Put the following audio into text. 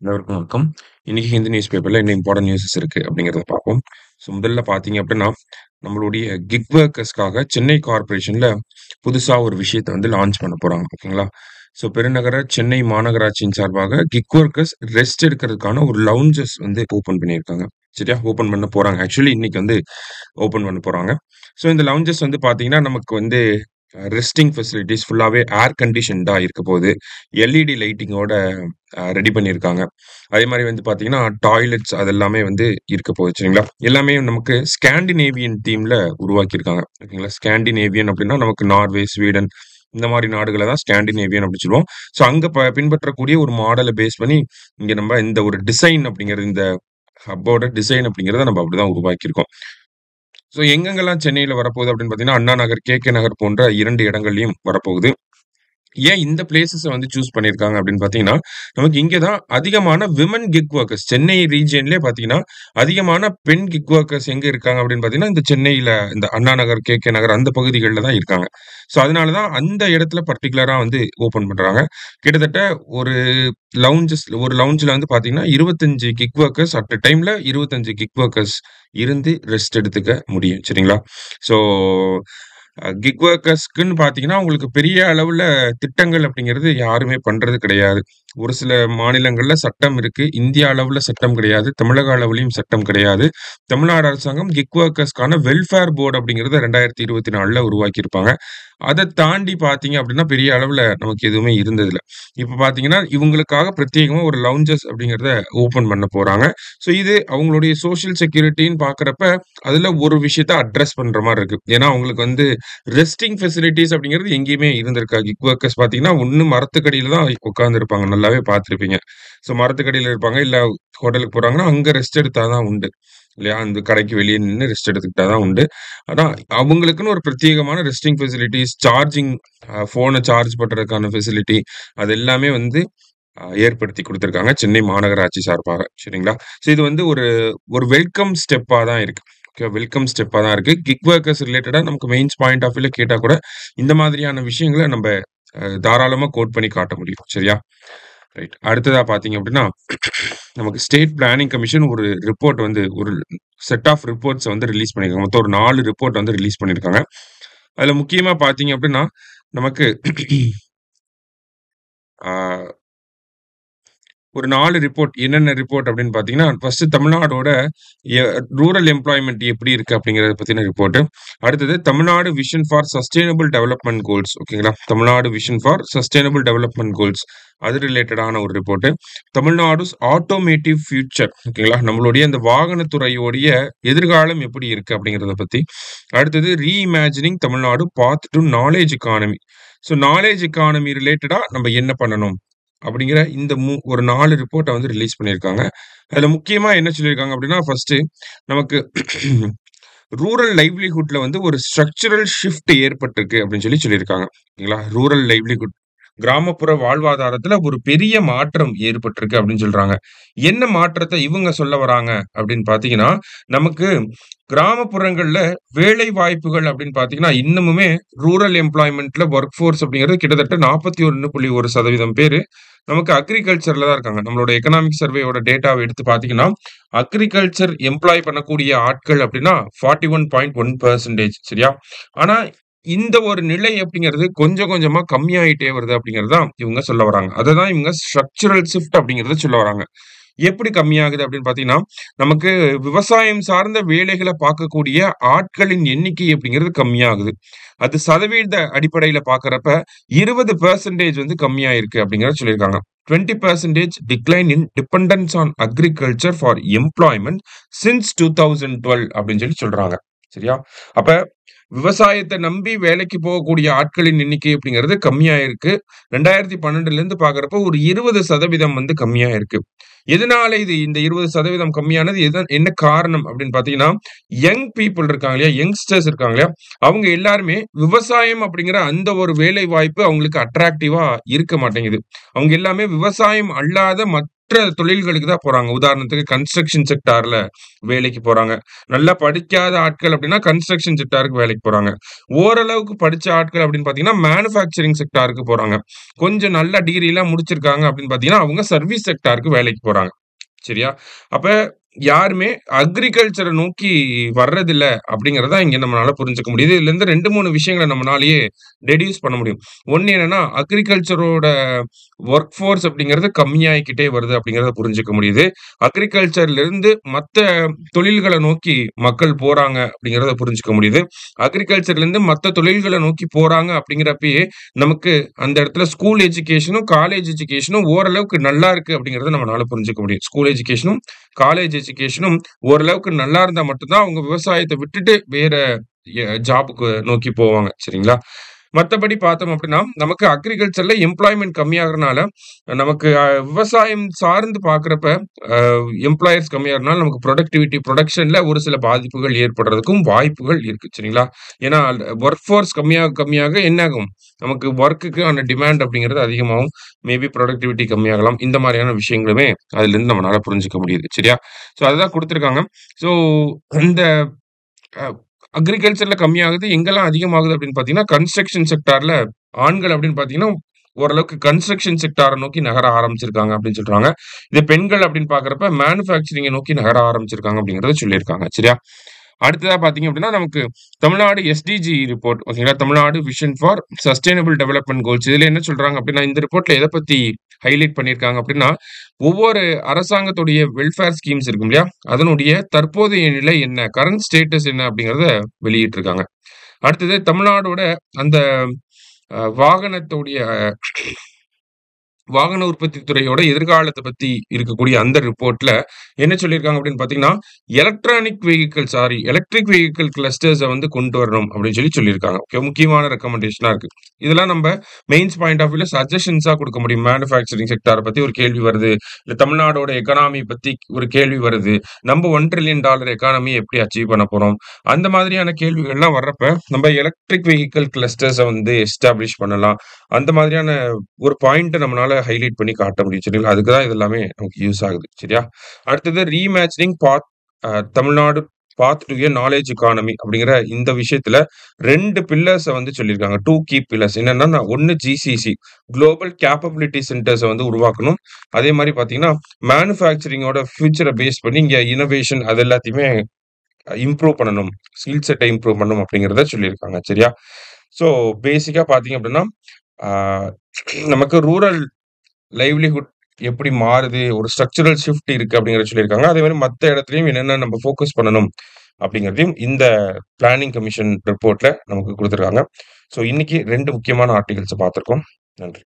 அனைவருக்கும் வணக்கம். இன்னைக்கு ஹிந்து நியூஸ் பேப்பர்ல என்ன இம்பார்ட்டன்ட் நியூஸஸ் இருக்கு அப்படிங்கிறத பார்ப்போம். ஸோ முதல்ல பார்த்தீங்க அப்படின்னா, நம்மளுடைய கிக் ஒர்க்கர்ஸ்க்காக சென்னை கார்ப்பரேஷன்ல புதுசா ஒரு விஷயத்த வந்து லான்ச் பண்ண போறாங்க. ஓகேங்களா? ஸோ பெருநகர சென்னை மாநகராட்சியின் சார்பாக கிக் ஒர்க்கர்ஸ் ரெஸ்ட் எடுக்கிறதுக்கான ஒரு லவுஞ்சஸ் வந்து ஓப்பன் பண்ணியிருக்காங்க. சரியா? ஓப்பன் பண்ண போறாங்க. ஆக்சுவலி இன்னைக்கு வந்து ஓப்பன் பண்ண போறாங்க. ஸோ இந்த லவுஞ்சஸ் வந்து பார்த்தீங்கன்னா, நமக்கு வந்து ரெஸ்டிங் ஃபெசிலிட்டீஸ் ஃபுல்லாவே ஏர் கண்டிஷன்டா இருக்க போகுது. எல்இடி லைட்டிங்கோட ரெடி பண்ணியிருக்காங்க. அதே மாரி வந்து பார்த்தீங்கன்னா, டாய்லெட்ஸ் அதெல்லாமே வந்து இருக்க போகுது. சரிங்களா? எல்லாமே நமக்கு ஸ்காண்டினேவியன் தீம்ல உருவாக்கியிருக்காங்க. ஓகேங்களா? ஸ்காண்டினேவியன் அப்படின்னா நமக்கு நார்வே, ஸ்வீடன் இந்த மாரி நாடுகள தான் ஸ்காண்டினேவியன் அப்படி சொல்லுவோம். ஸோ அங்க பின்பற்றக்கூடிய ஒரு மாடல பேஸ் பண்ணி, இங்க நம்ம இந்த ஒரு டிசைன் அப்படிங்கிறது இந்த ஹப்போட டிசைன் அப்படிங்கிறத நம்ம அப்படிதான் உருவாக்கியிருக்கோம். ஸோ எங்கெங்கெல்லாம் சென்னையில வரப்போகுது அப்படின்னு பார்த்தீங்கன்னா, அண்ணா நகர், கே.கே. நகர் போன்ற 2 இடங்கள்லயும் வரப்போகுது. ஏன் இந்த பிளேஸஸ வந்து சூஸ் பண்ணியிருக்காங்க அப்படின்னு பார்த்தீங்கன்னா, நமக்கு இங்க தான் அதிகமான விமன் கிக் வொர்க்கர்ஸ் சென்னை ரீஜியன்லயே பார்த்தீங்கன்னா, அதிகமான பெண் கிக் வொர்க்கர்ஸ் எங்க இருக்காங்க அப்படின்னு பார்த்தீங்கன்னா, இந்த சென்னையில இந்த அண்ணா நகர், கே.கே. நகர் அந்த பகுதிகள்ல தான் இருக்காங்க. ஸோ அதனால தான் அந்த இடத்துல பர்ட்டிகுலரா வந்து ஓப்பன் பண்றாங்க. கிட்டத்தட்ட ஒரு ஒரு லவுஞ்சுல வந்து பார்த்தீங்கன்னா, 25 கிக் வொர்க்கர்ஸ் அட் அ டைம்ல 25 கிக் வொர்க்கர்ஸ் இருந்து ரெஸ்ட் எடுத்துக்க முடியும். சரிங்களா? ஸோ கிக் வொர்க்கர்ஸ்க்குன்னு பார்த்தீங்கன்னா, உங்களுக்கு பெரிய அளவுல திட்டங்கள் அப்படிங்கிறது யாருமே பண்றது கிடையாது. ஒரு சில மாநிலங்கள்ல சட்டம் இருக்கு. இந்திய அளவுல சட்டம் கிடையாது. தமிழக அளவுலயும் சட்டம் கிடையாது. தமிழ்நாடு அரசாங்கம் கிக் வொர்க்கர்ஸ்க்கான வெல்ஃபேர் போர்ட் அப்படிங்கிறத 2024ல உருவாக்கியிருப்பாங்க. அத தாண்டி பார்த்தீங்க அப்படின்னா, பெரிய அளவுல நமக்கு எதுவுமே இருந்ததில்ல. இப்ப பார்த்தீங்கன்னா, இவங்களுக்காக பிரத்யேகமா ஒரு லவுஞ்சஸ் அப்படிங்கிறத ஓப்பன் பண்ண போறாங்க. ஸோ இது அவங்களுடைய சோசியல் செக்யூரிட்டின்னு பார்க்குறப்ப, அதுல ஒரு விஷயத்த அட்ரஸ் பண்ற மாரி இருக்கு. ஏன்னா, அவங்களுக்கு வந்து ரெஸ்டிங் ஃபெசிலிட்டீஸ் அப்படிங்கிறது எங்கேயுமே இருந்திருக்காது. கிக் வொர்க்கர்ஸ் பார்த்தீங்கன்னா, ஒண்ணு மரத்துக்கடியில தான் உட்கார்ந்திருப்பாங்க. நல்லாவே பார்த்திருப்பீங்க. ஸோ மரத்துக்கடியில இருப்பாங்க. இல்ல ஹோட்டலுக்கு போறாங்கன்னா, அங்க ரெஸ்ட் எடுத்தா தான் உண்டு. இல்லையா? அந்த கடைக்கு வெளிய நின்னு ரெஸ்ட் எடுத்துக்கிட்டா தான் உண்டு. ஆனா, அவங்களுக்குன்னு ஒரு பிரத்யேகமான ரெஸ்டிங் ஃபெசிலிட்டீஸ், சார்ஜிங் ஃபோன சார்ஜ் பண்றதுக்கான ஃபெசிலிட்டி அது எல்லாமே வந்து ஏற்படுத்தி குடுத்திருக்காங்க. சென்னை மாநகராட்சி சார்பாக. சரிங்களா? ஸோ இது வந்து ஒரு ஒரு வெல்கம் ஸ்டெப்பா தான் இருக்கு. ஓகே. வெல்கம் ஸ்டெப்பா தான் இருக்கு. கிக் வொர்க்கர்ஸ் ரிலேட்டடா நமக்கு மெயின்ஸ் பாயிண்ட் ஆஃப் வியூல கேட்டா கூட, இந்த மாதிரியான விஷயங்கள நம்ப தாராளமா கோட் பண்ணி காட்ட முடியும். சரியா? ரைட். அடுத்ததா பார்த்தீங்க அப்படின்னா, நமக்கு ஸ்டேட் பிளானிங் கமிஷன் ஒரு ரிப்போர்ட் வந்து ஒரு செட் ஆஃப் ரிப்போர்ட்ஸ வந்து ரிலீஸ் பண்ணியிருக்காங்க. மொத்தம் ஒரு 4 ரிப்போர்ட் வந்து ரிலீஸ் பண்ணியிருக்காங்க. அதுல முக்கியமா பார்த்தீங்க அப்படின்னா, நமக்கு ஆ ஒரு 4 ரிப்போர்ட். என்னென்ன ரிப்போர்ட் அப்படின்னு பார்த்தீங்கன்னா, ஃபர்ஸ்ட் தமிழ்நாடோட எ ரூரல் எம்ப்ளாய்மென்ட் எப்படி இருக்கு அப்படிங்கிறத பத்தின ரிப்போர்ட். அடுத்தது Tamil Nadu vision for sustainable development goals. ஓகேங்களா? Tamil Nadu vision for sustainable development goals. அது ரிலேட்டடான ஒரு ரிப்போர்ட். Tamil Nadu's automotive future. ஓகேங்களா? நம்மளுடைய அந்த வாகனத்துறையோடைய எதிர்காலம் எப்படி இருக்கு அப்படிங்கிறத பத்தி. அடுத்தது reimagining Tamil Nadu path to knowledge economy. So knowledge economy ரிலேட்டடா நம்ம என்ன பண்ணணும்? அப்படிங்கிற இந்த ஒரு 4 ரிப்போர்ட்ட வந்து ரிலீஸ் பண்ணியிருக்காங்க. அதுல முக்கியமா என்ன சொல்லியிருக்காங்க அப்படின்னா, ஃபர்ஸ்ட்டு நமக்கு ரூரல் லைவ்லிஹுட்ல வந்து ஒரு ஸ்ட்ரக்சரல் ஷிஃப்ட் ஏற்பட்டிருக்கு அப்படின்னு சொல்லியிருக்காங்க. ஓகேங்களா? ரூரல் லைவ்லிஹுட் கிராமப்புற வாழ்வாதாரத்துல ஒரு பெரிய மாற்றம் ஏற்பட்டிருக்கு அப்படின்னு சொல்றாங்க. என்ன மாற்றத்த இவங்க சொல்ல வராங்க அப்படின்னு பார்த்தீங்கன்னா, நமக்கு கிராமப்புறங்கள்ல வேலை வாய்ப்புகள் அப்படின்னு பார்த்தீங்கன்னா, இன்னமுமே ரூரல் எம்ப்ளாய்மென்ட்ல வொர்க் ஃபோர்ஸ் அப்படிங்கிறது கிட்டத்தட்ட 41.1% பேரு நமக்கு அக்ரிகல்ச்சர்ல தான் இருக்காங்க. நம்மளோட எக்கனாமிக் சர்வேயோட டேட்டாவ எடுத்து பார்த்தீங்கன்னா, அக்ரிகல்ச்சர் எம்ப்ளாய் பண்ணக்கூடிய ஆட்கள் அப்படின்னா 41.1% சரியா? ஆனா இந்த ஒரு நிலை அப்படிங்கிறது கொஞ்சம் கொஞ்சமா கம்மியாயிட்டே வருது அப்படிங்கிறது தான் இவங்க சொல்ல வராங்க. அததான் இவங்க ஸ்ட்ரக்சரல் ஷிஃப்ட் அப்படிங்கிறத சொல்ல வராங்க. எப்படி கம்மியாகுது அப்படின்னு பார்த்தீங்கன்னா, நமக்கு விவசாயம் சார்ந்த வேலைகள பார்க்கக்கூடிய ஆட்களின் எண்ணிக்கை அப்படிங்கிறது கம்மியாகுது. அது சதவீத அடிப்படையில பார்க்கிறப்ப 20% வந்து கம்மியாயிருக்கு அப்படிங்கிறத சொல்லியிருக்காங்க. 20% decline in dependence on agriculture for employment since 2012 அப்படின்னு சொல்றாங்க. சரியா? அப்ப விவசாயத்த நம்பி வேலைக்கு போகக்கூடிய ஆட்களின் எண்ணிக்கை அப்படிங்கிறது கம்மியாயிருக்கு. 2012லேருந்து பார்க்கிறப்போ ஒரு 20% வந்து கம்மியாயிருக்கு. எதனால இது இந்த 20% கம்மியானது என்ன காரணம் அப்படின்னு பார்த்தீங்கன்னா, யங் பீப்பிள் இருக்காங்க இல்லையா? யங்ஸ்டர்ஸ் இருக்காங்க இல்லையா? அவங்க எல்லாருமே விவசாயம் அப்படிங்கிற அந்த ஒரு வேலை வாய்ப்பு அவங்களுக்கு அட்ராக்டிவா இருக்க மாட்டேங்குது. அவங்க எல்லாமே விவசாயம் அல்லாத மற்ற தொழில்களுக்கு தான் போறாங்க. உதாரணத்துக்கு கன்ஸ்ட்ரக்ஷன் செக்டார்ல வேலைக்கு போறாங்க. நல்லா படிக்காத ஆட்கள் அப்படின்னா கன்ஸ்ட்ரக்ஷன் செக்டாருக்கு வேலைக்கு போறாங்க. ஓரளவுக்கு படிச்ச ஆட்கள் அப்படின்னு பார்த்தீங்கன்னா, மேனுஃபேக்சரிங் செக்டாருக்கு போறாங்க. கொஞ்சம் நல்ல டிகிரிலாம் முடிச்சிருக்காங்க அப்படின்னு பார்த்தீங்கன்னா, அவங்க சர்வீஸ் செக்டாருக்கு வேலைக்கு போறாங்க. போறாங்க. சரியா? அப்ப யாருமே அக்ரிகல்ச்சர நோக்கி வர்றதில்ல அப்படிங்கிறத இங்க நம்மளால புரிஞ்சுக்க முடியுது. இதுலருந்து 2, 3 விஷயங்கள நம்மனாலயே டெடியூஸ் பண்ண முடியும். ஒண்ணு என்னன்னா, அக்ரிகல்ச்சரோட வொர்க் ஃபோர்ஸ் அப்படிங்கிறது கம்மியாயிக்கிட்டே வருது அப்படிங்கிறத புரிஞ்சுக்க முடியுது. அக்ரிகல்ச்சர்லருந்து மத்த தொழில்கள நோக்கி மக்கள் போறாங்க அப்படிங்கிறத புரிஞ்சுக்க முடியுது. அக்ரிகல்ச்சர்லருந்து மத்த தொழில்கள நோக்கி போறாங்க அப்படிங்கிறப்பயே, நமக்கு அந்த இடத்துல ஸ்கூல் எஜுகேஷனும், காலேஜ் எஜுகேஷனும் ஓரளவுக்கு நல்லா இருக்கு அப்படிங்கிறத நம்மனால புரிஞ்சுக்க முடியும். ஸ்கூல் எஜுகேஷனும், காலேஜ் எஜுகேஷனும் ஓரளவுக்கு நல்லா இருந்தா மட்டும் தான் அவங்க விவசாயத்த விட்டுட்டு வேற ஜாப்‌க்கு நோக்கி போவாங்க. சரிங்களா? மத்தபடி பார்த்தோம் அப்படின்னா, நமக்கு அக்ரிகல்ச்சர்ல எம்ப்ளாய்மென்ட் கம்மியாகுறனால, நமக்கு விவசாயம் சார்ந்து பார்க்கிறப்ப, அ எம்ப்ளாயர்ஸ் கம்மியாகுறனால நமக்கு புரொடக்ஷன்ல ஒரு சில பாதிப்புகள் ஏற்படுறதுக்கும் வாய்ப்புகள் இருக்கு. சரிங்களா? ஏன்னா வொர்க் ஃபோர்ஸ் கம்மியாக கம்மியாக என்ன ஆகும்? நமக்கு வொர்க்குக்கான டிமாண்ட் அப்படிங்கிறது அதிகமாகும். மேபி புரொடக்டிவிட்டி கம்மியாகலாம். இந்த மாரியான விஷயங்களுமே அதிலிருந்து நம்மனால புரிஞ்சுக்க முடியுது. சரியா? ஸோ அதுதான் குடுத்திருக்காங்க. ஸோ இந்த அ அக்ரிகல்ச்சர்ல கம்மியாகுது. எங்கெல்லாம் அதிகமாகுது அப்படின்னு பார்த்தீங்கன்னா, கன்ஸ்ட்ரக்ஷன் செக்டார்ல ஆண்கள் அப்படின்னு பார்த்தீங்கன்னா, ஓரளவுக்கு கன்ஸ்ட்ரக்ஷன் செக்டார நோக்கி நகர ஆரம்பிச்சிருக்காங்க அப்படின்னு சொல்றாங்க. இதே பெண்கள் அப்படின்னு பார்க்கிறப்ப மேனுஃபேக்சரிங்க நோக்கி நகர ஆரம்பிச்சிருக்காங்க அப்படிங்கிறத சொல்லியிருக்காங்க. சரியா? அடுத்ததா பார்த்தீங்க அப்படின்னா, நமக்கு தமிழ்நாடு எஸ்டிஜி ரிப்போர்ட் ஓகேங்களா? Tamil Nadu vision for sustainable development goals. இதுல என்ன சொல்றாங்க அப்படின்னா, இந்த ரிப்போர்ட்ல எத பத்தி ஹைலைட் பண்ணியிருக்காங்க அப்படின்னா, ஒவ்வொரு அரசாங்கத்துடைய வெல்ஃபேர் ஸ்கீம்ஸ் இருக்கும் இல்லையா? அதனுடைய தற்போதைய நிலை என்ன? கரண்ட் ஸ்டேட்டஸ் என்ன? அப்படிங்கிறத வெளியிட்டிருக்காங்க. அடுத்தது தமிழ்நாடோட அந்த வாகனத்துடைய வாகன உற்பத்தி துறையோட எதிர்காலத்த பத்தி இருக்கக்கூடிய அந்த ரிப்போர்ட்ல என்ன சொல்லியிருக்காங்க அப்படின்னு பார்த்தீங்கன்னா, எலக்ட்ரிக் வெஹிக்கிள் கிளஸ்டர்ஸ வந்து கொண்டு வரணும் அப்படின்னு சொல்லியிருக்காங்க. ஓகே முக்கியமான ரெக்கமெண்டேஷனா இருக்கு. இதெல்லாம் நம்ப மெயின்ஸ் பாயிண்ட் ஆஃப் வியூல சஜஷன்ஸா குடுக்க முடியும். மேனுஃபேக்சரிங் செக்டார பத்தி ஒரு கேள்வி வருது. இல்ல தமிழ்நாடோட எக்கானமி பத்தி ஒரு கேள்வி வருது. நம்ம $1 ட்ரில்லியன் எக்கானமிய எப்படி அச்சீவ் பண்ண போறோம்? அந்த மாதிரியான கேள்விகள்லாம் வர்றப்ப, நம்ம எலக்ட்ரிக் வெஹிக்கிள் கிளஸ்டர்ஸ வந்து எஸ்டாப்ளிஷ் பண்ணலாம். அந்த மாதிரியான ஒரு பாயிண்ட்ட நம்மனால ஹைலைட் பண்ணி காட்ட முடியும். சரிங்களா? அதுக்கு தான் இது எல்லாமே நமக்கு யூஸ் ஆகுது. சரியா? அடுத்தது ரீஇமேஜினிங் தமிழ்நாடு பாத் டூ எ நாலேட்ஜ் எக்கானமி அப்படிங்கிற இந்த விஷயத்துல 2 பில்லர்ஸ வந்து சொல்லியிருக்காங்க. 2 கீ பில்லர்ஸ் என்னன்னா, 1 ஜிசிசி குளோபல் கேப்பபிலிட்டி சென்டர்ஸ வந்து உருவாக்கணும். அதே மாரி பார்த்தீங்கன்னா, மேனுஃபேக்சரிங்கோட ஃபியூச்சர பேஸ் பண்ணி இங்க இன்னோவேஷன் அது எல்லாத்தையுமே இம்ப்ரூவ் பண்ணணும். ஸ்கில் செட்ட இம்ப்ரூவ் பண்ணணும் அப்படிங்கிறத சொல்லியிருக்காங்க. சரியா? ஸோ பேசிக்கா பார்த்தீங்க அப்படின்னா, ஆ நமக்கு ரூரல் லைவ்லிஹுட் எப்படி மாறுது? ஒரு ஸ்ட்ரக்சரல் ஷிஃப்ட் இருக்கு அப்படிங்கிறத சொல்லியிருக்காங்க. அதே மாரி மத்த இடத்துலயும் என்னென்ன நம்ம ஃபோக்கஸ் பண்ணணும் அப்படிங்கிறதையும் இந்த பிளானிங் கமிஷன் ரிப்போர்ட்ல நமக்கு குடுத்திருக்காங்க. ஸோ இன்னைக்கு 2 முக்கியமான ஆர்டிகில்ஸ பார்த்திருக்கோம். நன்றி.